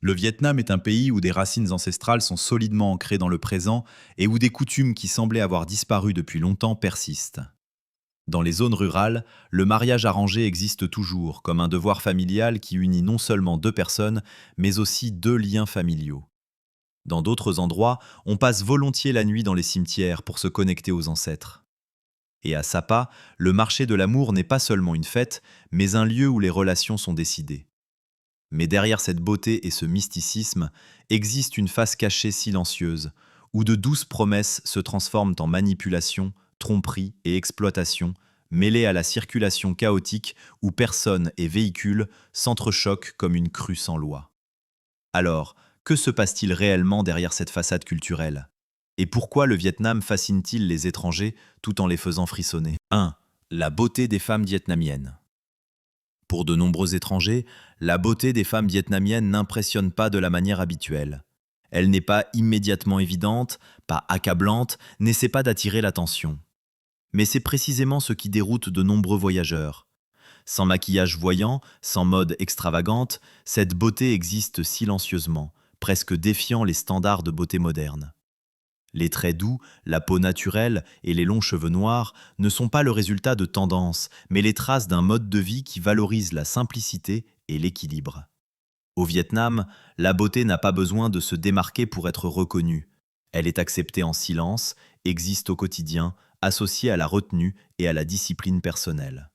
Le Vietnam est un pays où des racines ancestrales sont solidement ancrées dans le présent et où des coutumes qui semblaient avoir disparu depuis longtemps persistent. Dans les zones rurales, le mariage arrangé existe toujours comme un devoir familial qui unit non seulement deux personnes, mais aussi deux liens familiaux. Dans d'autres endroits, on passe volontiers la nuit dans les cimetières pour se connecter aux ancêtres. Et à Sapa, le marché de l'amour n'est pas seulement une fête, mais un lieu où les relations sont décidées. Mais derrière cette beauté et ce mysticisme, existe une face cachée silencieuse, où de douces promesses se transforment en manipulation, tromperie et exploitation, mêlées à la circulation chaotique où personnes et véhicules s'entrechoquent comme une crue sans loi. Alors, que se passe-t-il réellement derrière cette façade culturelle? Et pourquoi le Vietnam fascine-t-il les étrangers tout en les faisant frissonner? 1. La beauté des femmes vietnamiennes. Pour de nombreux étrangers, la beauté des femmes vietnamiennes n'impressionne pas de la manière habituelle. Elle n'est pas immédiatement évidente, pas accablante, n'essaie pas d'attirer l'attention. Mais c'est précisément ce qui déroute de nombreux voyageurs. Sans maquillage voyant, sans mode extravagante, cette beauté existe silencieusement, presque défiant les standards de beauté moderne. Les traits doux, la peau naturelle et les longs cheveux noirs ne sont pas le résultat de tendances, mais les traces d'un mode de vie qui valorise la simplicité et l'équilibre. Au Vietnam, la beauté n'a pas besoin de se démarquer pour être reconnue. Elle est acceptée en silence, existe au quotidien, associée à la retenue et à la discipline personnelle.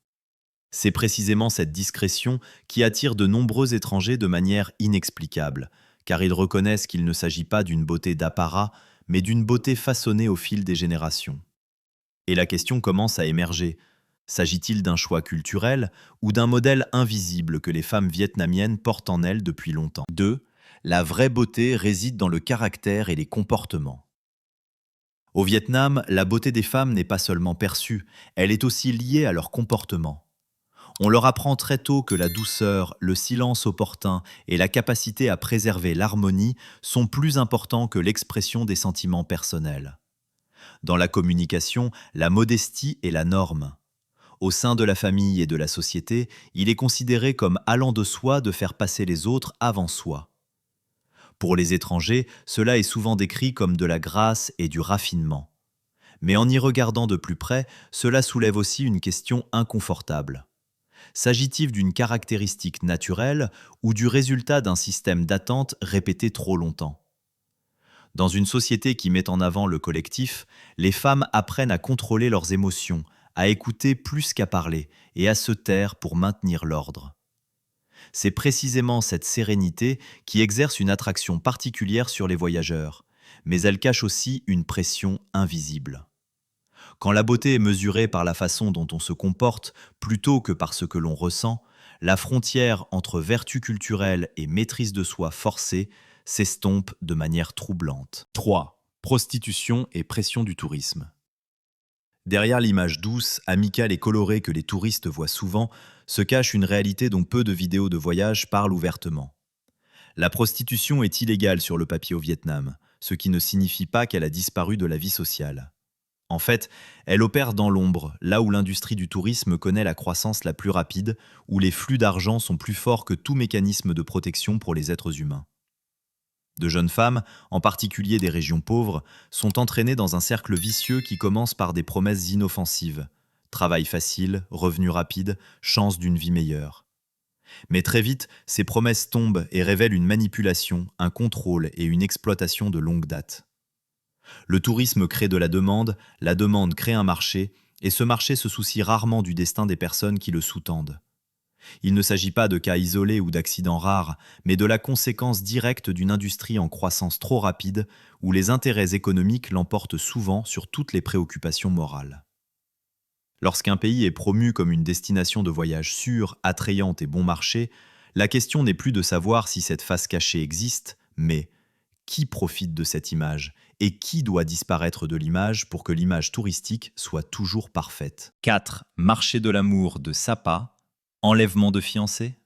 C'est précisément cette discrétion qui attire de nombreux étrangers de manière inexplicable, car ils reconnaissent qu'il ne s'agit pas d'une beauté d'apparat, mais d'une beauté façonnée au fil des générations. Et la question commence à émerger. S'agit-il d'un choix culturel ou d'un modèle invisible que les femmes vietnamiennes portent en elles depuis longtemps? 2. La vraie beauté réside dans le caractère et les comportements. Au Vietnam, la beauté des femmes n'est pas seulement perçue, elle est aussi liée à leur comportement. On leur apprend très tôt que la douceur, le silence opportun et la capacité à préserver l'harmonie sont plus importants que l'expression des sentiments personnels. Dans la communication, la modestie est la norme. Au sein de la famille et de la société, il est considéré comme allant de soi de faire passer les autres avant soi. Pour les étrangers, cela est souvent décrit comme de la grâce et du raffinement. Mais en y regardant de plus près, cela soulève aussi une question inconfortable. S'agit-il d'une caractéristique naturelle ou du résultat d'un système d'attente répété trop longtemps? Dans une société qui met en avant le collectif, les femmes apprennent à contrôler leurs émotions, à écouter plus qu'à parler et à se taire pour maintenir l'ordre. C'est précisément cette sérénité qui exerce une attraction particulière sur les voyageurs, mais elle cache aussi une pression invisible. Quand la beauté est mesurée par la façon dont on se comporte plutôt que par ce que l'on ressent, la frontière entre vertu culturelle et maîtrise de soi forcée s'estompe de manière troublante. 3. Prostitution et pression du tourisme. Derrière l'image douce, amicale et colorée que les touristes voient souvent, se cache une réalité dont peu de vidéos de voyage parlent ouvertement. La prostitution est illégale sur le papier au Vietnam, ce qui ne signifie pas qu'elle a disparu de la vie sociale. En fait, elle opère dans l'ombre, là où l'industrie du tourisme connaît la croissance la plus rapide, où les flux d'argent sont plus forts que tout mécanisme de protection pour les êtres humains. De jeunes femmes, en particulier des régions pauvres, sont entraînées dans un cercle vicieux qui commence par des promesses inoffensives. Travail facile, revenus rapides, chance d'une vie meilleure. Mais très vite, ces promesses tombent et révèlent une manipulation, un contrôle et une exploitation de longue date. Le tourisme crée de la demande crée un marché, et ce marché se soucie rarement du destin des personnes qui le sous-tendent. Il ne s'agit pas de cas isolés ou d'accidents rares, mais de la conséquence directe d'une industrie en croissance trop rapide, où les intérêts économiques l'emportent souvent sur toutes les préoccupations morales. Lorsqu'un pays est promu comme une destination de voyage sûre, attrayante et bon marché, la question n'est plus de savoir si cette face cachée existe, mais qui profite de cette image et qui doit disparaître de l'image pour que l'image touristique soit toujours parfaite. 4. Marché de l'amour de Sapa, enlèvement de fiancés.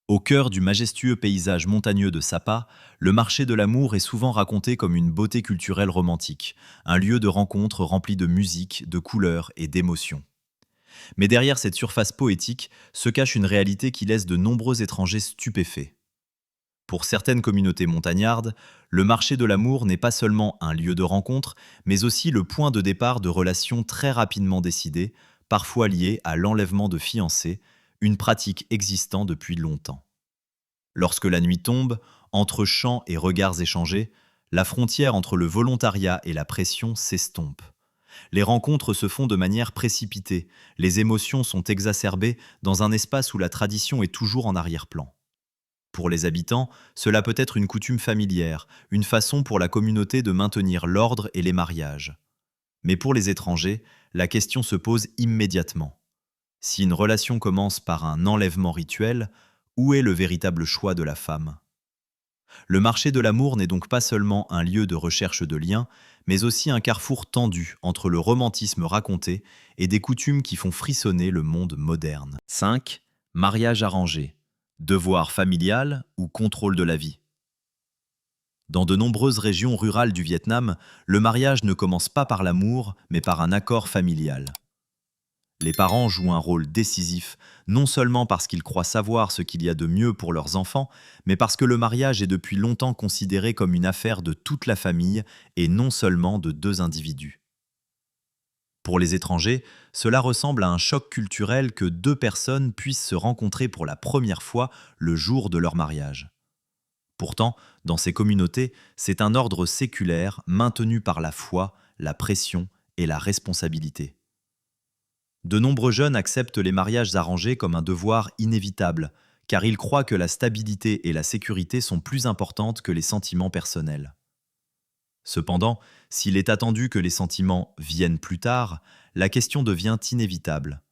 Au cœur du majestueux paysage montagneux de Sapa, le marché de l'amour est souvent raconté comme une beauté culturelle romantique, un lieu de rencontre rempli de musique, de couleurs et d'émotions. Mais derrière cette surface poétique se cache une réalité qui laisse de nombreux étrangers stupéfaits. Pour certaines communautés montagnardes, le marché de l'amour n'est pas seulement un lieu de rencontre, mais aussi le point de départ de relations très rapidement décidées, parfois liées à l'enlèvement de fiancés, une pratique existant depuis longtemps. Lorsque la nuit tombe, entre chants et regards échangés, la frontière entre le volontariat et la pression s'estompe. Les rencontres se font de manière précipitée, les émotions sont exacerbées dans un espace où la tradition est toujours en arrière-plan. Pour les habitants, cela peut être une coutume familière, une façon pour la communauté de maintenir l'ordre et les mariages. Mais pour les étrangers, la question se pose immédiatement. Si une relation commence par un enlèvement rituel, où est le véritable choix de la femme? Le marché de l'amour n'est donc pas seulement un lieu de recherche de liens, mais aussi un carrefour tendu entre le romantisme raconté et des coutumes qui font frissonner le monde moderne. 5. Mariage arrangé. Devoir familial ou contrôle de la vie. Dans de nombreuses régions rurales du Vietnam, le mariage ne commence pas par l'amour, mais par un accord familial. Les parents jouent un rôle décisif, non seulement parce qu'ils croient savoir ce qu'il y a de mieux pour leurs enfants, mais parce que le mariage est depuis longtemps considéré comme une affaire de toute la famille et non seulement de deux individus. Pour les étrangers, cela ressemble à un choc culturel que deux personnes puissent se rencontrer pour la première fois le jour de leur mariage. Pourtant, dans ces communautés, c'est un ordre séculaire maintenu par la foi, la pression et la responsabilité. De nombreux jeunes acceptent les mariages arrangés comme un devoir inévitable, car ils croient que la stabilité et la sécurité sont plus importantes que les sentiments personnels. Cependant, s'il est attendu que les sentiments viennent plus tard, la question devient inévitable.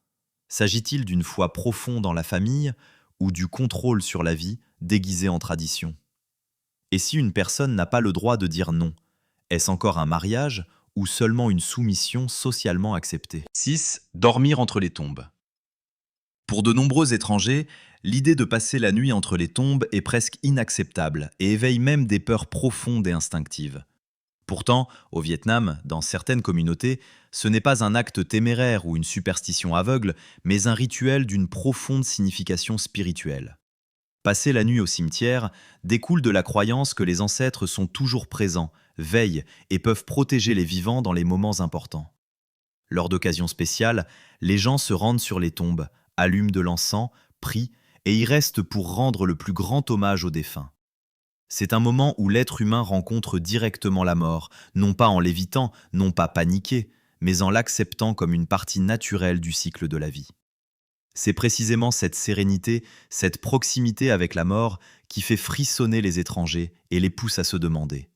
S'agit-il d'une foi profonde dans la famille ou du contrôle sur la vie déguisé en tradition? Et si une personne n'a pas le droit de dire non, est-ce encore un mariage ou seulement une soumission socialement acceptée? 6. Dormir entre les tombes. Pour de nombreux étrangers, l'idée de passer la nuit entre les tombes est presque inacceptable et éveille même des peurs profondes et instinctives. Pourtant, au Vietnam, dans certaines communautés, ce n'est pas un acte téméraire ou une superstition aveugle, mais un rituel d'une profonde signification spirituelle. Passer la nuit au cimetière découle de la croyance que les ancêtres sont toujours présents, veillent et peuvent protéger les vivants dans les moments importants. Lors d'occasions spéciales, les gens se rendent sur les tombes, allument de l'encens, prient et y restent pour rendre le plus grand hommage aux défunts. C'est un moment où l'être humain rencontre directement la mort, non pas en l'évitant, non pas paniqué, mais en l'acceptant comme une partie naturelle du cycle de la vie. C'est précisément cette sérénité, cette proximité avec la mort qui fait frissonner les étrangers et les pousse à se demander: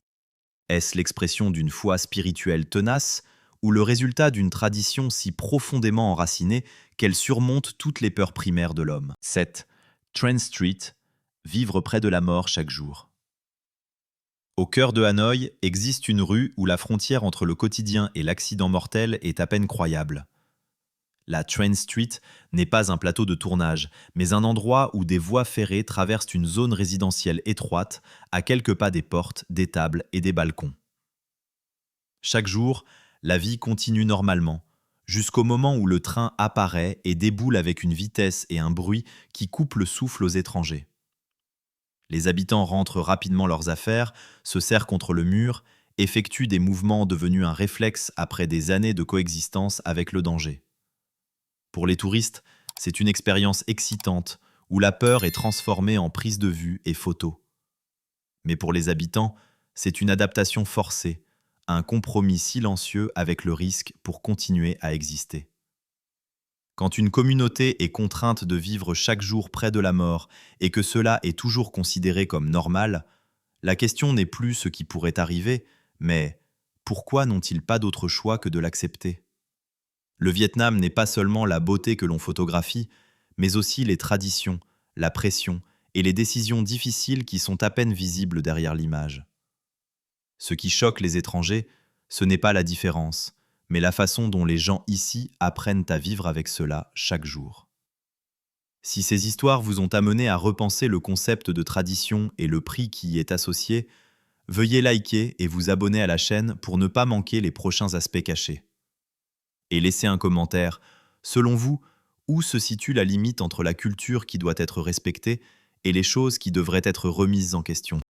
est-ce l'expression d'une foi spirituelle tenace ou le résultat d'une tradition si profondément enracinée qu'elle surmonte toutes les peurs primaires de l'homme? 7. Trent Street, vivre près de la mort chaque jour. Au cœur de Hanoï existe une rue où la frontière entre le quotidien et l'accident mortel est à peine croyable. La Trent Street n'est pas un plateau de tournage, mais un endroit où des voies ferrées traversent une zone résidentielle étroite, à quelques pas des portes, des tables et des balcons. Chaque jour, la vie continue normalement, jusqu'au moment où le train apparaît et déboule avec une vitesse et un bruit qui coupent le souffle aux étrangers. Les habitants rentrent rapidement leurs affaires, se serrent contre le mur, effectuent des mouvements devenus un réflexe après des années de coexistence avec le danger. Pour les touristes, c'est une expérience excitante où la peur est transformée en prise de vue et photo. Mais pour les habitants, c'est une adaptation forcée, un compromis silencieux avec le risque pour continuer à exister. Quand une communauté est contrainte de vivre chaque jour près de la mort et que cela est toujours considéré comme normal, la question n'est plus ce qui pourrait arriver, mais pourquoi n'ont-ils pas d'autre choix que de l'accepter ? Le Vietnam n'est pas seulement la beauté que l'on photographie, mais aussi les traditions, la pression et les décisions difficiles qui sont à peine visibles derrière l'image. Ce qui choque les étrangers, ce n'est pas la différence, mais la façon dont les gens ici apprennent à vivre avec cela chaque jour. Si ces histoires vous ont amené à repenser le concept de tradition et le prix qui y est associé, veuillez liker et vous abonner à la chaîne pour ne pas manquer les prochains aspects cachés. Et laissez un commentaire. Selon vous, où se situe la limite entre la culture qui doit être respectée et les choses qui devraient être remises en question.